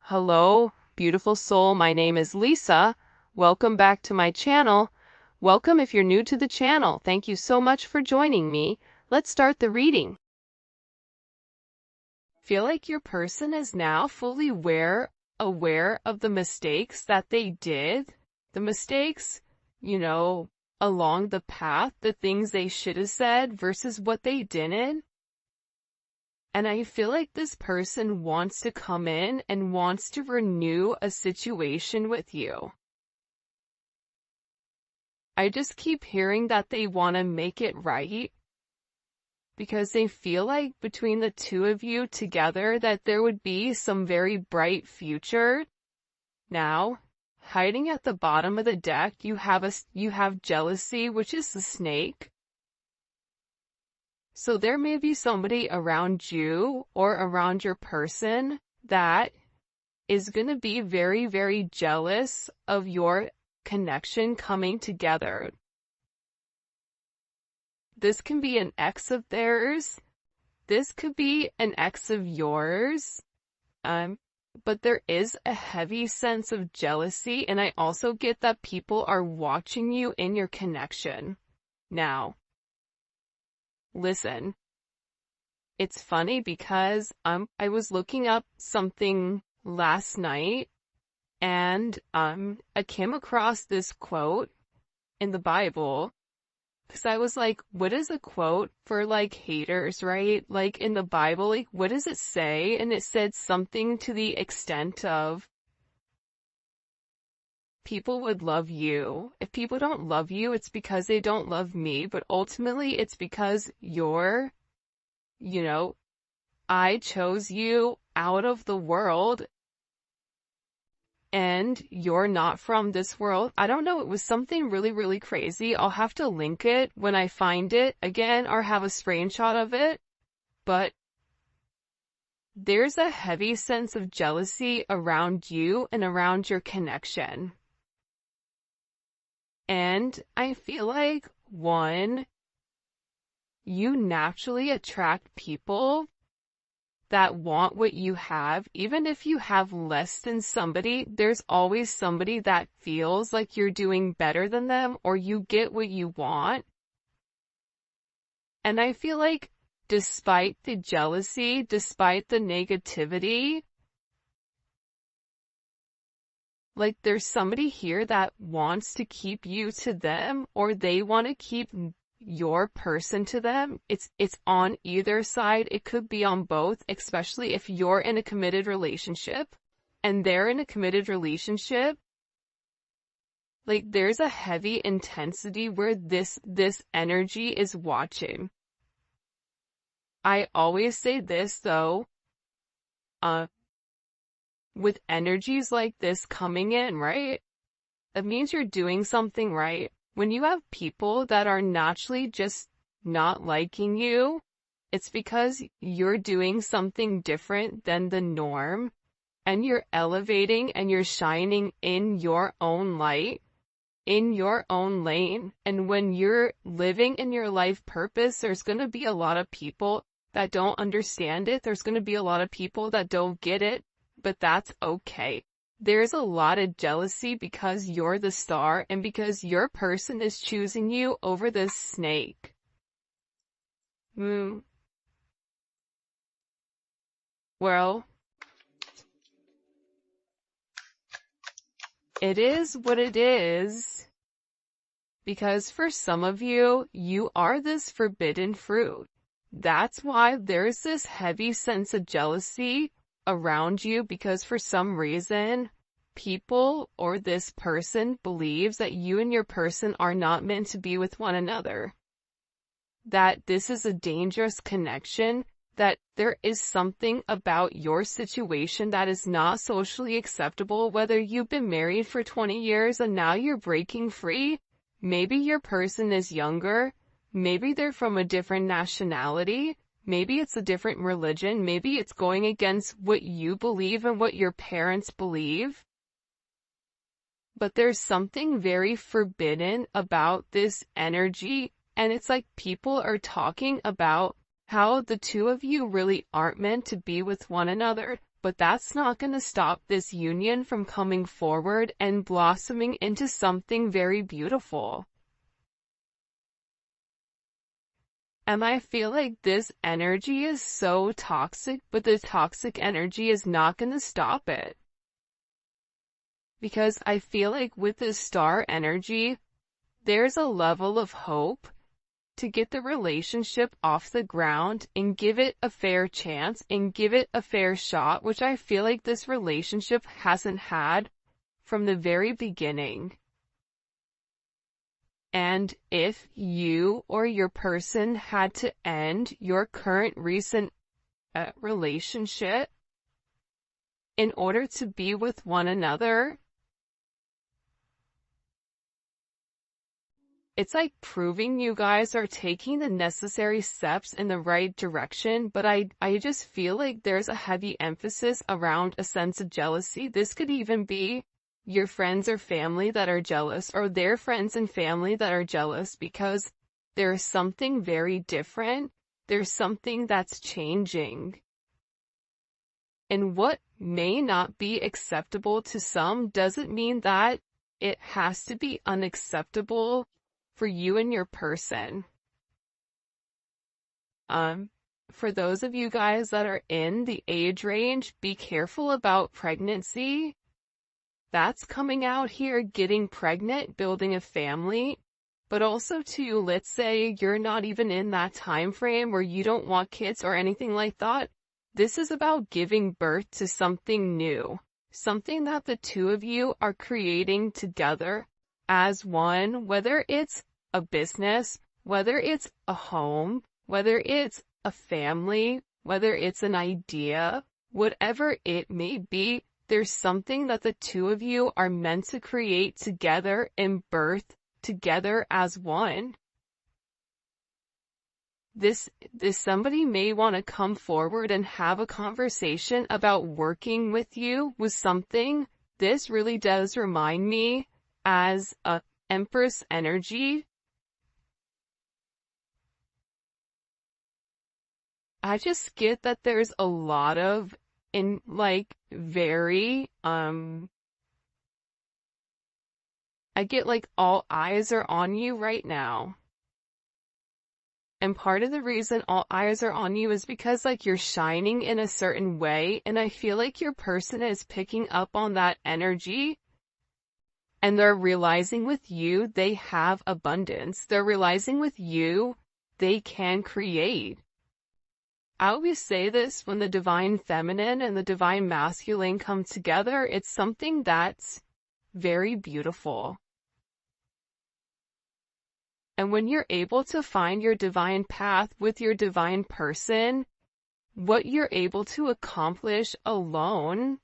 Hello, beautiful soul. My name is Lisa. Welcome back to my channel. Welcome if you're new to the channel. Thank you so much for joining me. Let's start the reading. Feel like your person is now fully aware of the mistakes that they did. The mistakes, along the path, the things they should have said versus what they didn't. And I feel like this person wants to come in and wants to renew a situation with you. I just keep hearing that they want to make it right because they feel like between the two of you together that there would be some very bright future. Now, hiding at the bottom of the deck, you have jealousy, which is the snake. So there may be somebody around you or around your person that is going to be very, very jealous of your connection coming together. This can be an ex of theirs. This could be an ex of yours. But there is a heavy sense of jealousy, and I also get that people are watching you in your connection. Now, listen, it's funny because I was looking up something last night and I came across this quote in the Bible because I was like, what is a quote for like haters, right? Like in the Bible, like what does it say? And it said something to the extent of, people would love you. If people don't love you, it's because they don't love me, but ultimately it's because I chose you out of the world and you're not from this world. I don't know, it was something really, really crazy. I'll have to link it when I find it again or have a screenshot of it, but there's a heavy sense of jealousy around you and around your connection. And I feel like, one, you naturally attract people that want what you have. Even if you have less than somebody, there's always somebody that feels like you're doing better than them or you get what you want. And I feel like despite the jealousy, despite the negativity, like there's somebody here that wants to keep you to them or they want to keep your person to them. It's on either side. It could be on both, especially if you're in a committed relationship and they're in a committed relationship. Like there's a heavy intensity where this energy is watching. I always say this though, with energies like this coming in, right? It means you're doing something right. When you have people that are naturally just not liking you, it's because you're doing something different than the norm, and you're elevating and you're shining in your own light, in your own lane. And when you're living in your life purpose, there's going to be a lot of people that don't understand it. There's going to be a lot of people that don't get it. But that's okay. There's a lot of jealousy because you're the star and because your person is choosing you over this snake. Well, it is what it is because for some of you, you are this forbidden fruit. That's why there's this heavy sense of jealousy around you because for some reason, people or this person believes that you and your person are not meant to be with one another. That this is a dangerous connection, that there is something about your situation that is not socially acceptable, whether you've been married for 20 years and now you're breaking free. Maybe your person is younger. Maybe they're from a different nationality. Maybe it's a different religion. Maybe it's going against what you believe and what your parents believe. But there's something very forbidden about this energy. And it's like people are talking about how the two of you really aren't meant to be with one another. but that's not going to stop this union from coming forward and blossoming into something very beautiful. And I feel like this energy is so toxic, but the toxic energy is not going to stop it. Because I feel like with this star energy, there's a level of hope to get the relationship off the ground and give it a fair chance and give it a fair shot, which I feel like this relationship hasn't had from the very beginning. And if you or your person had to end your current recent relationship in order to be with one another, it's like proving you guys are taking the necessary steps in the right direction, but I just feel like there's a heavy emphasis around a sense of jealousy. This could even be your friends or family that are jealous, or their friends and family that are jealous, because there's something very different. There's something that's changing. And what may not be acceptable to some doesn't mean that it has to be unacceptable for you and your person. For those of you guys that are in the age range, be careful about pregnancy. That's coming out here, getting pregnant, building a family. But also too, let's say you're not even in that time frame where you don't want kids or anything like that. This is about giving birth to something new, something that the two of you are creating together as one, whether it's a business, whether it's a home, whether it's a family, whether it's an idea, whatever it may be. There's something that the two of you are meant to create together and birth together as one. This somebody may want to come forward and have a conversation about working with you with something. This really does remind me as a Empress energy. I just get that there's a lot of I get like all eyes are on you right now. And part of the reason all eyes are on you is because like you're shining in a certain way, and I feel like your person is picking up on that energy, and they're realizing with you they have abundance. They're realizing with you they can create. I always say this, when the divine feminine and the divine masculine come together, it's something that's very beautiful. And when you're able to find your divine path with your divine person, what you're able to accomplish alone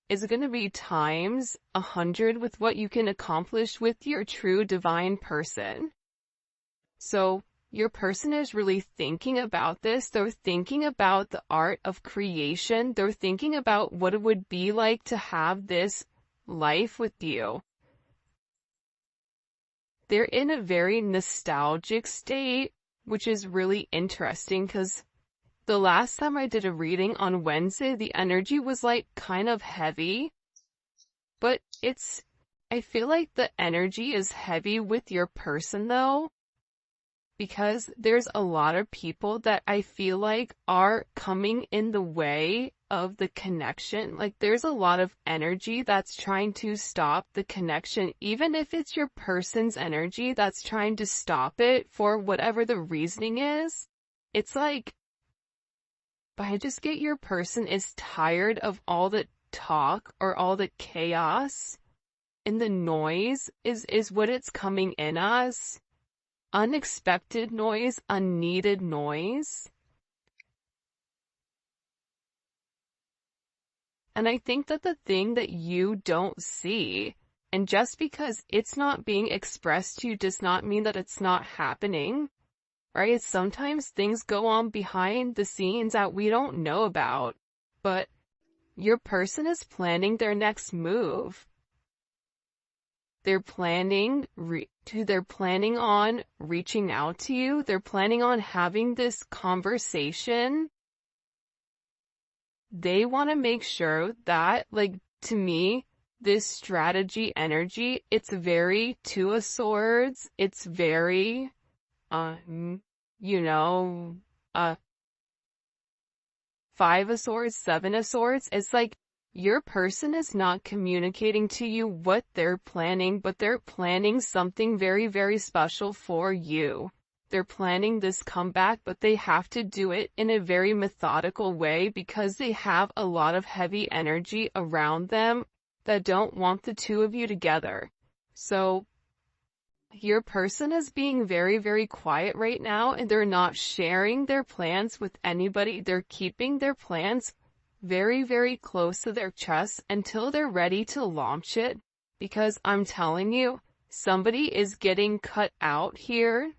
is going to be times 100 with what you can accomplish with your true divine person. So your person is really thinking about this. They're thinking about the art of creation. They're thinking about what it would be like to have this life with you. They're in a very nostalgic state, which is really interesting because the last time I did a reading on Wednesday, the energy was like kind of heavy, but I feel like the energy is heavy with your person though, because there's a lot of people that I feel like are coming in the way of the connection. Like there's a lot of energy that's trying to stop the connection, even if it's your person's energy that's trying to stop it for whatever the reasoning is. It's like, but I just get your person is tired of all the talk or all the chaos, and the noise is what it's coming in as. Unexpected noise, unneeded noise. And I think that the thing that you don't see, and just because it's not being expressed to you does not mean that it's not happening, right? Sometimes things go on behind the scenes that we don't know about, but your person is planning their next move. They're planning on reaching out to you. They're planning on having this conversation they want to make sure that, like, to me, this strategy energy, it's very Two of Swords. It's very, you know, uh, Five of Swords, Seven of Swords. It's like your person is not communicating to you what they're planning, but they're planning something very, very special for you. They're planning this comeback, but they have to do it in a very methodical way because they have a lot of heavy energy around them that don't want the two of you together. So your person is being very, very quiet right now, and they're not sharing their plans with anybody. They're keeping their plans very, very close to their chest until they're ready to launch it. Because I'm telling you, somebody is getting cut out here.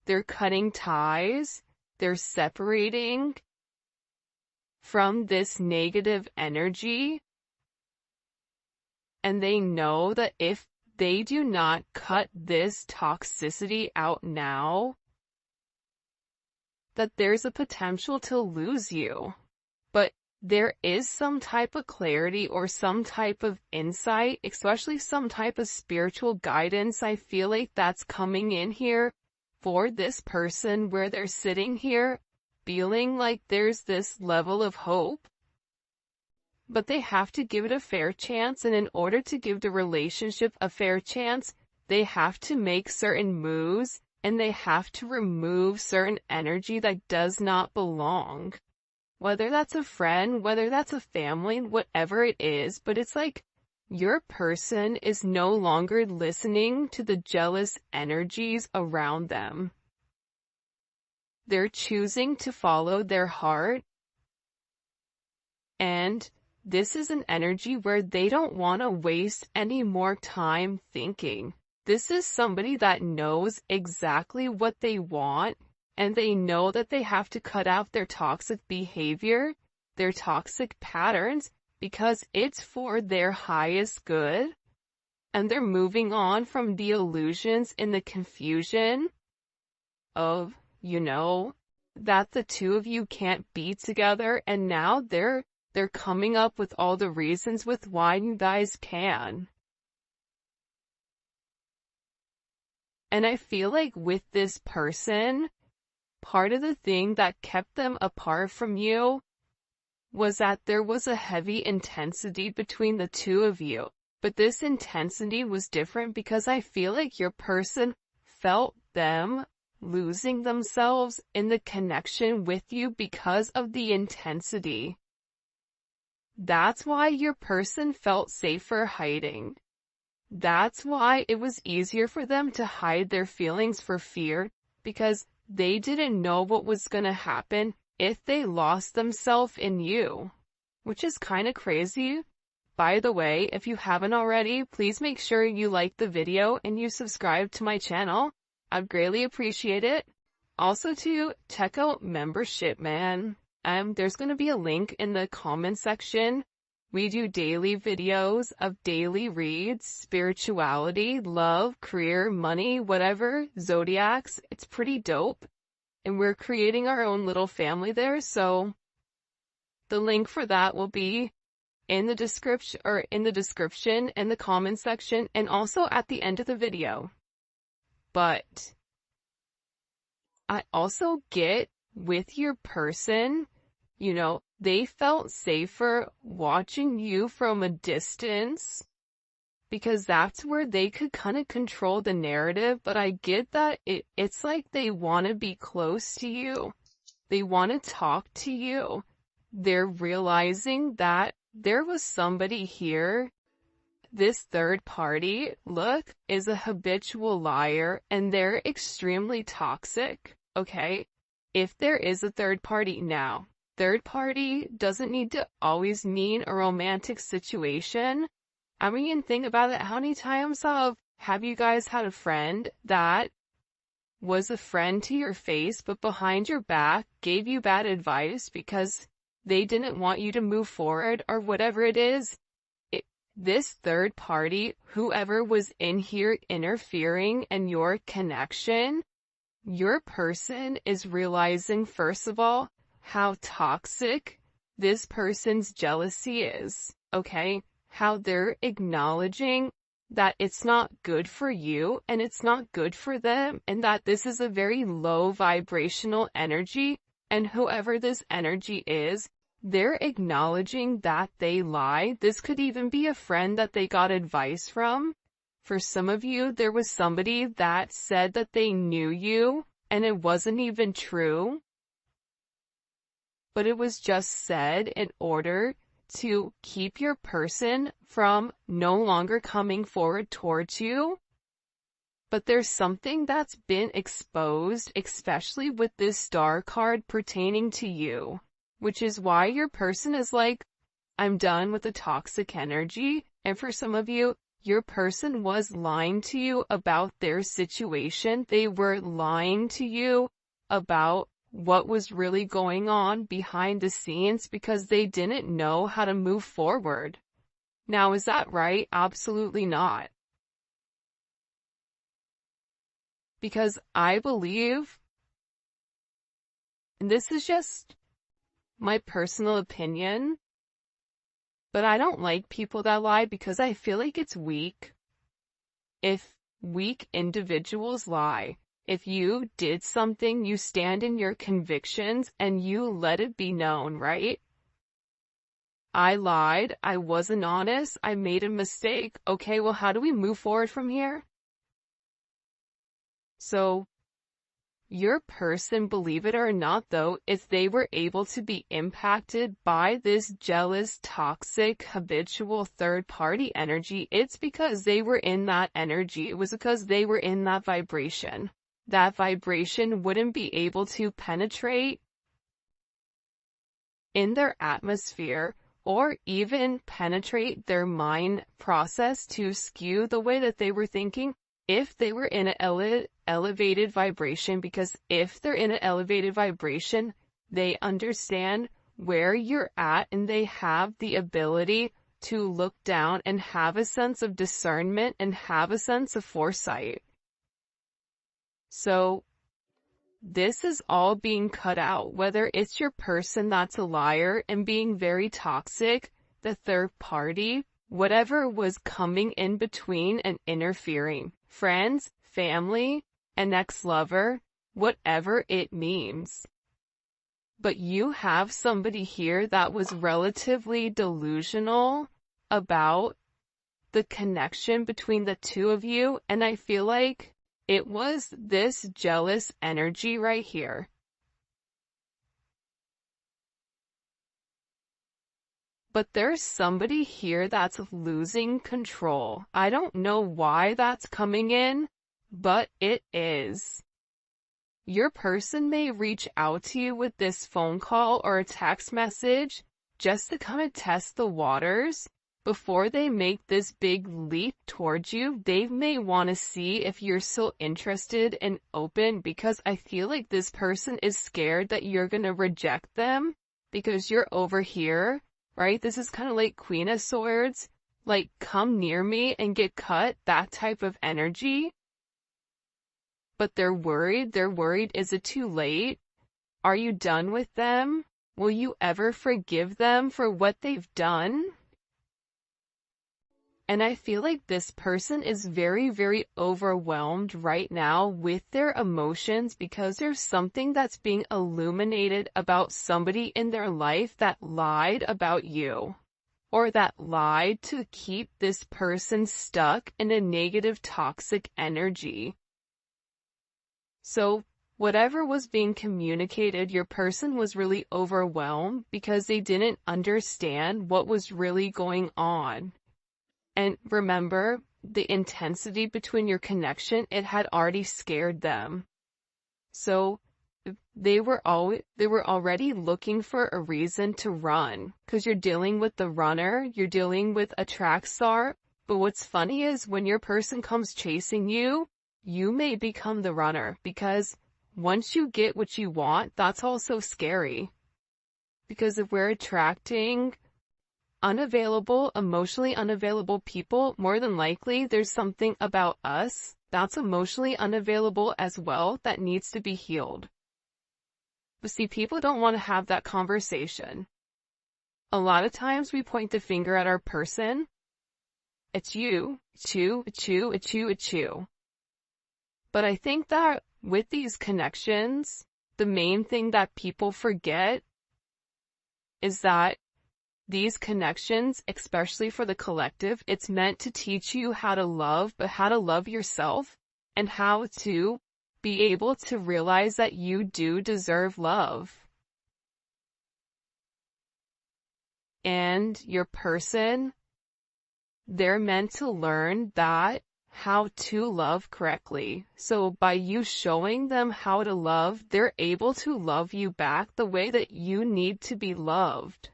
They're cutting ties. They're separating from this negative energy. And they know that if they do not cut this toxicity out now, that there's a potential to lose you. But there is some type of clarity or some type of insight, especially some type of spiritual guidance. I feel like that's coming in here for this person, where they're sitting here feeling like there's this level of hope. But they have to give it a fair chance, and in order to give the relationship a fair chance, they have to make certain moves, and they have to remove certain energy that does not belong. Whether that's a friend, whether that's a family, whatever it is, but it's like your person is no longer listening to the jealous energies around them. They're choosing to follow their heart, and this is an energy where they don't want to waste any more time thinking. This is somebody that knows exactly what they want, and they know that they have to cut out their toxic behavior, their toxic patterns, because it's for their highest good. And they're moving on from the illusions and the confusion of, that the two of you can't be together, and now they're coming up with all the reasons with why you guys can. And I feel like with this person, part of the thing that kept them apart from you was that there was a heavy intensity between the two of you. But this intensity was different because I feel like your person felt them losing themselves in the connection with you because of the intensity. That's why your person felt safer hiding. That's why it was easier for them to hide their feelings for fear, because they didn't know what was gonna happen if they lost themselves in you. Which is kinda crazy. By the way, if you haven't already, please make sure you like the video and you subscribe to my channel. I'd greatly appreciate it. Also to check out membership, man. There's gonna be a link in the comment section. We do daily videos of daily reads, spirituality, love, career, money, whatever, zodiacs. It's pretty dope. And we're creating our own little family there, so the link for that will be in the description in the comment section, and also at the end of the video. But I also get with your person, they felt safer watching you from a distance because that's where they could kind of control the narrative. But I get that it's like they want to be close to you. They want to talk to you. They're realizing that there was somebody here. This third party, look, is a habitual liar, and they're extremely toxic, okay? If there is a third party now, third party doesn't need to always mean a romantic situation. I mean, think about it. How many times have you guys had a friend that was a friend to your face, but behind your back gave you bad advice because they didn't want you to move forward or whatever it is? This third party, whoever was in here interfering in your connection, your person is realizing, first of all, how toxic this person's jealousy is, okay? How they're acknowledging that it's not good for you and it's not good for them, and that this is a very low vibrational energy, and whoever this energy is, they're acknowledging that they lie. This could even be a friend that they got advice from. For some of you, there was somebody that said that they knew you, and it wasn't even true. But it was just said in order to keep your person from no longer coming forward towards you. But there's something that's been exposed, especially with this star card pertaining to you, which is why your person is like, I'm done with the toxic energy. And for some of you, your person was lying to you about their situation. They were lying to you about what was really going on behind the scenes because they didn't know how to move forward. Now, is that right? Absolutely not. Because I believe, and this is just my personal opinion, but I don't like people that lie because I feel like it's weak. If weak individuals lie, if you did something, you stand in your convictions and you let it be known, right? I lied, I wasn't honest, I made a mistake. Okay, well, how do we move forward from here? So, your person, believe it or not though, if they were able to be impacted by this jealous, toxic, habitual third-party energy, it's because they were in that energy. It was because they were in that vibration. That vibration wouldn't be able to penetrate in their atmosphere or even penetrate their mind process to skew the way that they were thinking if they were in an elevated vibration, because if they're in an elevated vibration, they understand where you're at and they have the ability to look down and have a sense of discernment and have a sense of foresight. So this is all being cut out, whether it's your person that's a liar and being very toxic, the third party, whatever was coming in between and interfering, friends, family, an ex-lover, whatever it means. But you have somebody here that was relatively delusional about the connection between the two of you, and I feel like it was this jealous energy right here. But there's somebody here that's losing control. I don't know why that's coming in, but it is. Your person may reach out to you with this phone call or a text message just to kind of test the waters. Before they make this big leap towards you, they may want to see if you're still interested and open, because I feel like this person is scared that you're going to reject them because you're over here. Right? This is kind of like Queen of Swords, like come near me and get cut, that type of energy. But they're worried. They're worried. Is it too late? Are you done with them? Will you ever forgive them for what they've done? And I feel like this person is very, very overwhelmed right now with their emotions because there's something that's being illuminated about somebody in their life that lied about you, or that lied to keep this person stuck in a negative, toxic energy. So whatever was being communicated, your person was really overwhelmed because they didn't understand what was really going on. And remember, the intensity between your connection, it had already scared them. So they were already looking for a reason to run, because you're dealing with the runner, you're dealing with a track star. But what's funny is when your person comes chasing you, you may become the runner, because once you get what you want, that's also scary. Because if we're attracting unavailable, emotionally unavailable people, more than likely there's something about us that's emotionally unavailable as well that needs to be healed. But see, people don't want to have that conversation. A lot of times we point the finger at our person. It's you, it's you, it's you, it's you, it's you. But I think that with these connections, the main thing that people forget is that these connections, especially for the collective, it's meant to teach you how to love, but how to love yourself and how to be able to realize that you do deserve love. And your person, they're meant to learn that how to love correctly. So by you showing them how to love, they're able to love you back the way that you need to be loved.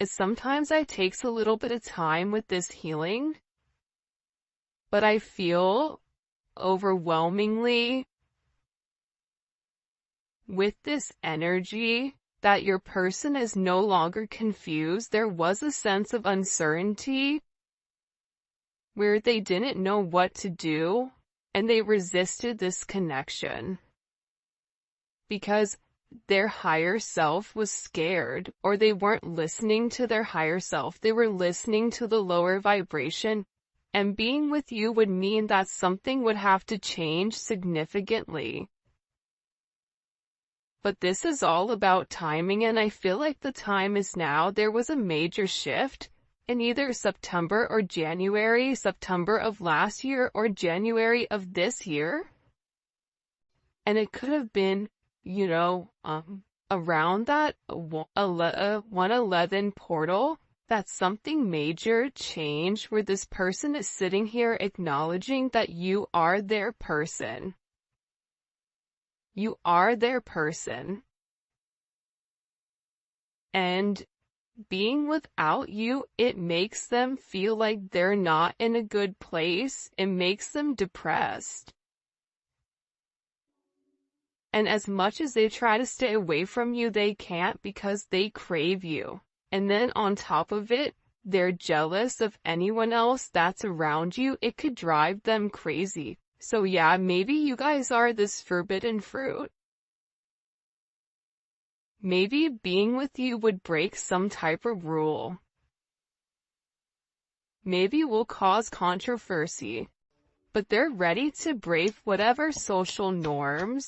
Sometimes it takes a little bit of time with this healing, but I feel overwhelmingly with this energy that your person is no longer confused. There was a sense of uncertainty where they didn't know what to do, and they resisted this connection because their higher self was scared, or they weren't listening to their higher self. They were listening to the lower vibration, and being with you would mean that something would have to change significantly. But this is all about timing, and I feel like the time is now. There was a major shift in either September or January, September of last year or January of this year. And it could have been, around that 111 portal, that something major changed where this person is sitting here acknowledging that you are their person. You are their person. And being without you, it makes them feel like they're not in a good place. It makes them depressed. And as much as they try to stay away from you, they can't because they crave you. And then on top of it, they're jealous of anyone else that's around you. It could drive them crazy. So yeah, maybe you guys are this forbidden fruit. Maybe being with you would break some type of rule. Maybe will cause controversy. But they're ready to break whatever social norms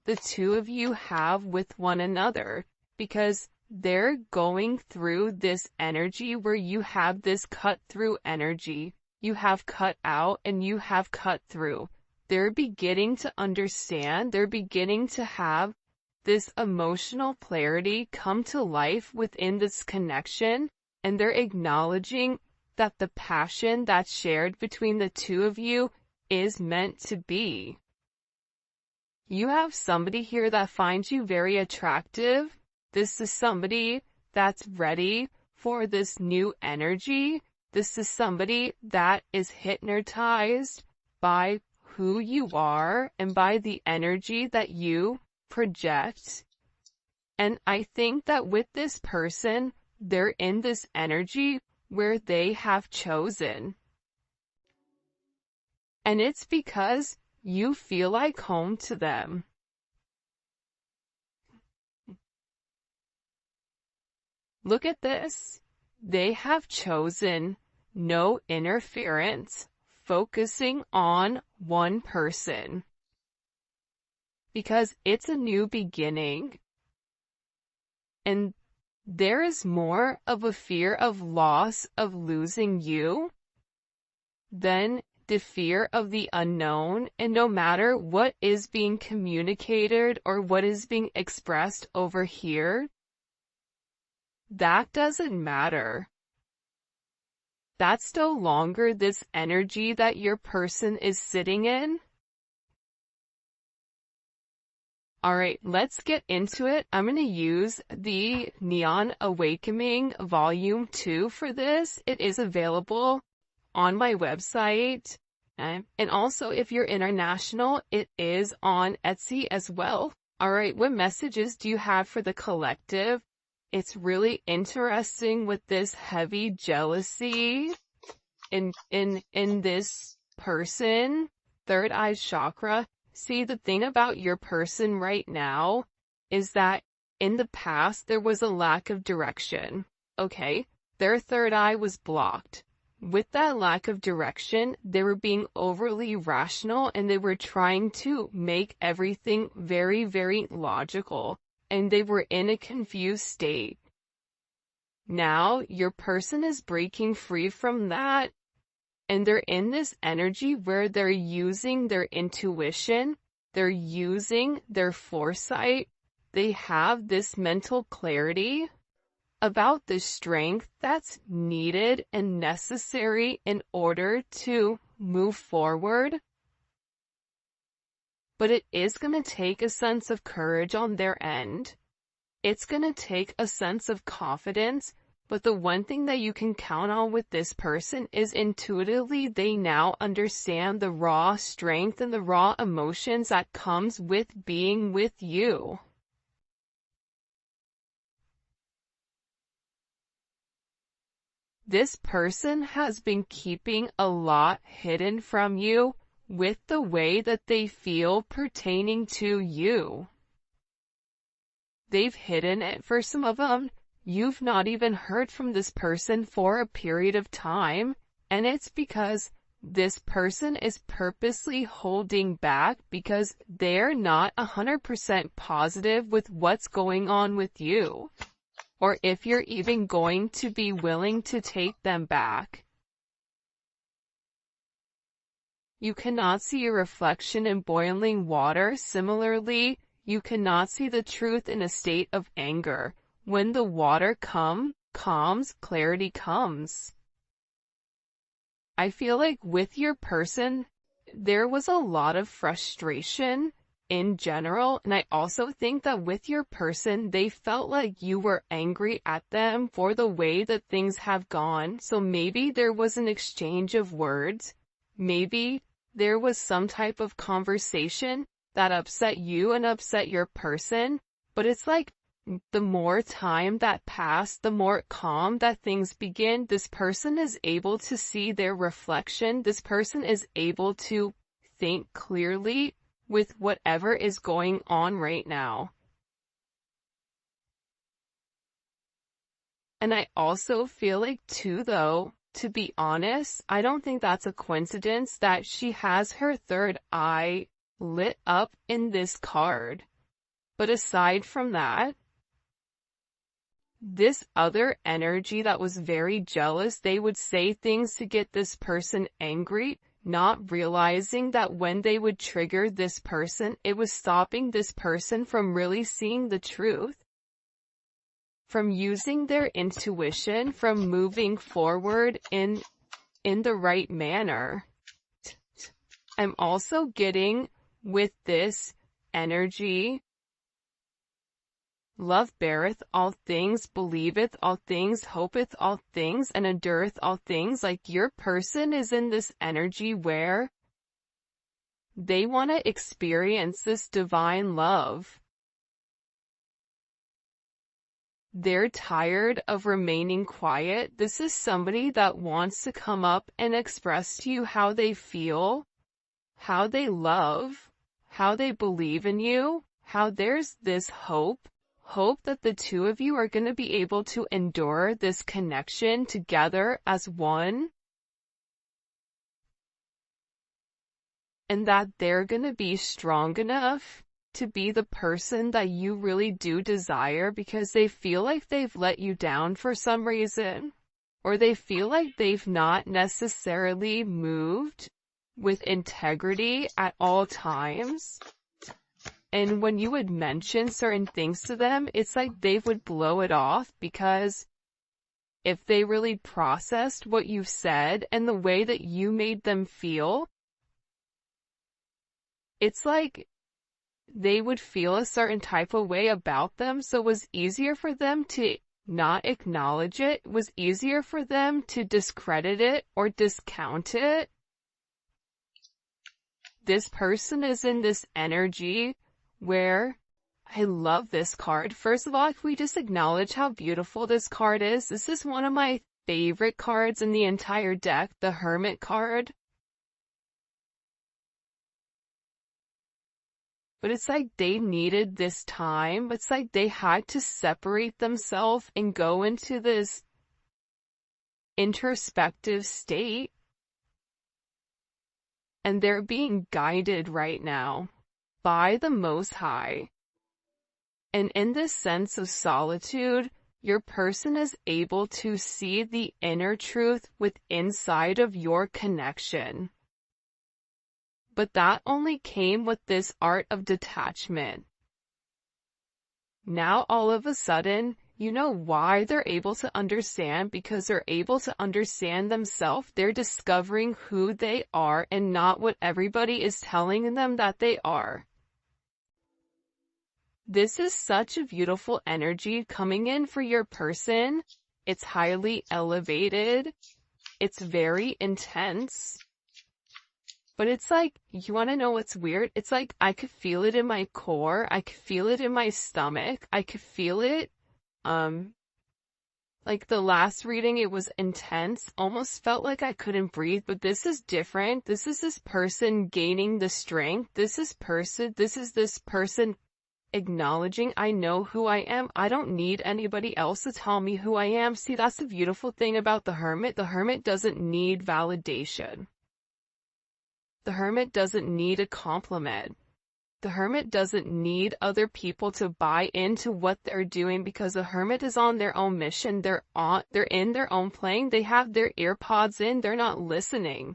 the two of you have with one another, because they're going through this energy where you have this cut through energy. You have cut out and you have cut through. They're beginning to understand, they're beginning to have this emotional clarity come to life within this connection, and they're acknowledging that the passion that's shared between the two of you is meant to be. You have somebody here that finds you very attractive. This is somebody that's ready for this new energy. This is somebody that is hypnotized by who you are and by the energy that you project. And I think that with this person, they're in this energy where they have chosen. And it's because you feel like home to them. Look at this. They have chosen no interference, focusing on one person. Because it's a new beginning. And there is more of a fear of loss, of losing you, than the fear of the unknown. And no matter what is being communicated or what is being expressed over here, that doesn't matter. That's no longer this energy that your person is sitting in. Alright, let's get into it. I'm going to use the Neon Awakening Volume 2 for this. It is available on my website. And also, if you're international, it is on Etsy as well. Alright, what messages do you have for the collective? It's really interesting with this heavy jealousy in this person, third eye chakra. See, the thing about your person right now is that In the past, there was a lack of direction. Okay? Their third eye was blocked. With that lack of direction, they were being overly rational and they were trying to make everything very, very logical. And they were in a confused state. Now, your person is breaking free from that, and they're in this energy where they're using their intuition, they're using their foresight, they have this mental clarity about the strength that's needed and necessary in order to move forward. But it is going to take a sense of courage on their end. It's going to take a sense of confidence, but the one thing that you can count on with this person is intuitively they now understand the raw strength and the raw emotions that comes with being with you. This person has been keeping a lot hidden from you with the way that they feel pertaining to you. They've hidden it for some of them. You've not even heard from this person for a period of time, and it's because this person is purposely holding back because they're not 100% positive with what's going on with you, or if you're even going to be willing to take them back. You cannot see a reflection in boiling water. Similarly, you cannot see the truth in a state of anger. When the water calms, clarity comes. I feel like with your person, there was a lot of frustration in general, and I also think that with your person, they felt like you were angry at them for the way that things have gone. So maybe there was an exchange of words. Maybe there was some type of conversation that upset you and upset your person, but it's like the more time that passed, the more calm that things begin. This person is able to see their reflection. This person is able to think clearly with whatever is going on right now. And I also feel like too, though, to be honest, I don't think that's a coincidence that she has her third eye lit up in this card. But aside from that, this other energy that was very jealous, they would say things to get this person angry, not realizing that when they would trigger this person, it was stopping this person from really seeing the truth, from using their intuition, from moving forward in the right manner. I'm also getting with this energy, love beareth all things, believeth all things, hopeth all things, and endureth all things. Like your person is in this energy where they want to experience this divine love. They're tired of remaining quiet. This is somebody that wants to come up and express to you how they feel, how they love, how they believe in you, how there's this hope that the two of you are going to be able to endure this connection together as one, and that they're going to be strong enough to be the person that you really do desire because they feel like they've let you down for some reason, or they feel like they've not necessarily moved with integrity at all times. And when you would mention certain things to them, it's like they would blow it off because if they really processed what you said and the way that you made them feel, it's like they would feel a certain type of way about them. So it was easier for them to not acknowledge it. It was easier for them to discredit it or discount it. This person is in this energy where I love this card. First of all, if we just acknowledge how beautiful this card is, this is one of my favorite cards in the entire deck, the Hermit card. But it's like they needed this time. It's like they had to separate themselves and go into this introspective state. And they're being guided right now by the Most High. And in this sense of solitude, your person is able to see the inner truth inside of your connection. But that only came with this art of detachment. Now all of a sudden, you know why they're able to understand, because they're able to understand themselves. They're discovering who they are and not what everybody is telling them that they are. This is such a beautiful energy coming in for your person. It's highly elevated. It's very intense. But it's like, you want to know what's weird? It's like I could feel it in my core. I could feel it in my stomach. I could feel it. Like the last reading, it was intense. Almost felt like I couldn't breathe, but this is different. This is this person gaining the strength. This is this person acknowledging, I know who I am. I don't need anybody else to tell me who I am. See, that's the beautiful thing about the Hermit. The Hermit doesn't need validation. The Hermit doesn't need a compliment. The Hermit doesn't need other people to buy into what they're doing, because the Hermit is on their own mission. They're in their own plane. They have their earpods in. They're not listening.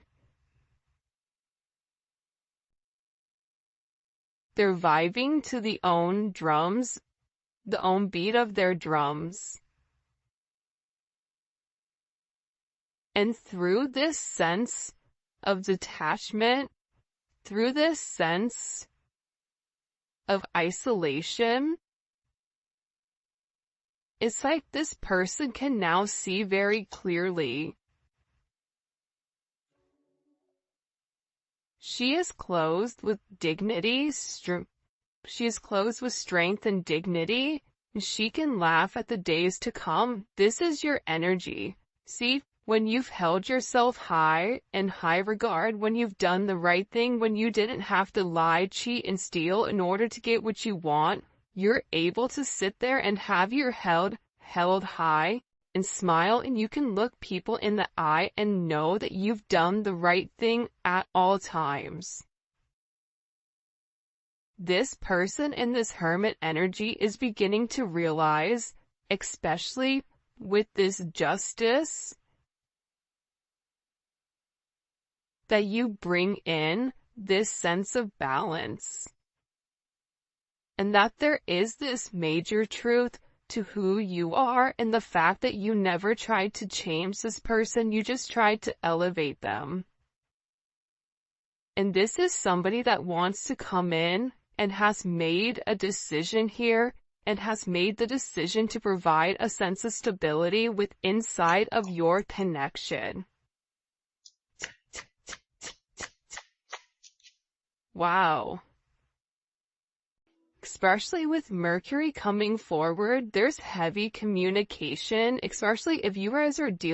They're vibing to the own drums, the own beat of their drums. And through this sense of detachment, through this sense of isolation, it's like this person can now see very clearly. She is clothed with dignity, she is clothed with strength and dignity, and she can laugh at the days to come. This is your energy. See, when you've held yourself high in high regard, when you've done the right thing, when you didn't have to lie, cheat, and steal in order to get what you want, you're able to sit there and have your head held high and smile, and you can look people in the eye and know that you've done the right thing at all times. This person in this Hermit energy is beginning to realize, especially with this justice, that you bring in this sense of balance, and that there is this major truth to who you are, and the fact that you never tried to change this person, you just tried to elevate them. And this is somebody that wants to come in and has made a decision here, and has made the decision to provide a sense of stability inside of your connection. Wow. Especially with Mercury coming forward, there's heavy communication, especially if you guys are dealing